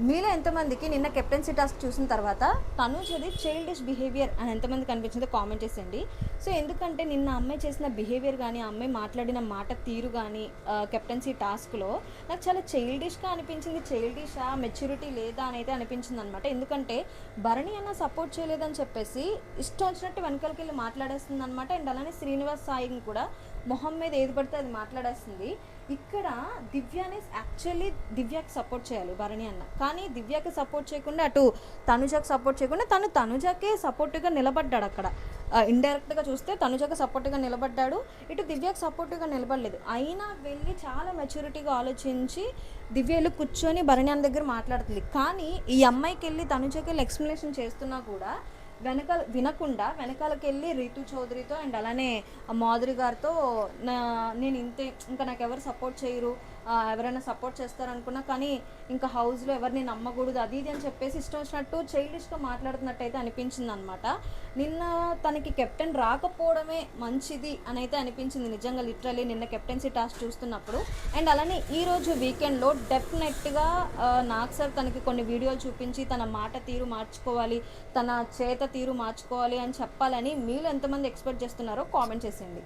మీలో ఎంతమందికి నిన్న కెప్టెన్సీ టాస్క్ చూసిన తర్వాత తనుజది చైల్డిష్ బిహేవియర్ అని ఎంతమందికి అనిపించిందో కామెంట్ చేసేయండి. సో ఎందుకంటే నిన్న అమ్మాయి చేసిన బిహేవియర్ కానీ, ఆ అమ్మాయి మాట్లాడిన మాట తీరు కానీ కెప్టెన్సీ టాస్క్లో నాకు చాలా చైల్డిష్గా అనిపించింది. చైల్డిషా, మెచ్యూరిటీ లేదా అని అయితే అనిపించింది అనమాట. ఎందుకంటే భరణి అన్న సపోర్ట్ చేయలేదని చెప్పేసి ఇష్టం వచ్చినట్టు వెనకాలకి వెళ్ళి మాట్లాడేస్తుంది అనమాట. అండ్ అలానే శ్రీనివాస్ సాయిని కూడా మొహం మీద ఏది పడితే అది మాట్లాడేస్తుంది. ఇక్కడ దివ్యాని యాక్చువల్లీ దివ్యాకి సపోర్ట్ చేయాలి భరణి అన్న, కానీ దివ్యాకి సపోర్ట్ చేయకుండా అటు తనుజాకి సపోర్ట్ చేయకుండా తనుజాకే సపోర్టివ్గా నిలబడ్డాడు అక్కడ. ఇండైరెక్ట్గా చూస్తే తనుజాకి సపోర్టివ్గా నిలబడ్డాడు, ఇటు దివ్యాకి సపోర్టివ్గా నిలబడలేదు. అయినా వెళ్ళి చాలా మెచ్యూరిటీగా ఆలోచించి దివ్య వెళ్ళి కూర్చొని భరణి అన్న దగ్గర మాట్లాడుతుంది. కానీ ఈ అమ్మాయికి వెళ్ళి తనుజాకి వెళ్ళి ఎక్స్ప్లెనేషన్ చేస్తున్నా కూడా వినకుండా వెనకాలకి వెళ్ళి రీతు చౌదరితో అండ్ అలానే మాధురి గారితో నేను ఇంతే, ఇంకా నాకు ఎవరు సపోర్ట్ చేయరు, ఎవరైనా సపోర్ట్ చేస్తారనుకున్నా కానీ ఇంకా హౌస్లో ఎవరిని నమ్మకూడదు అది ఇది అని చెప్పేసి ఇష్టం వచ్చినట్టు చైల్డిష్గా మాట్లాడుతున్నట్టు అయితే అనిపించింది అనమాట. నిన్న తనకి కెప్టెన్ రాకపోవడమే మంచిది అని అయితే అనిపించింది నిజంగా, లిటరలీ నిన్న కెప్టెన్సీ టాస్క్ చూస్తున్నప్పుడు. అండ్ అలానే ఈరోజు వీకెండ్లో డెఫినెట్గా నాగ్ సార్ తనకి కొన్ని వీడియోలు చూపించి తన మాట తీరు మార్చుకోవాలి, తన చేత తీరు మార్చుకోవాలి అని చెప్పాలని మీరు ఎంతమంది ఎక్స్పెక్ట్ చేస్తున్నారో కామెంట్ చేసేయండి.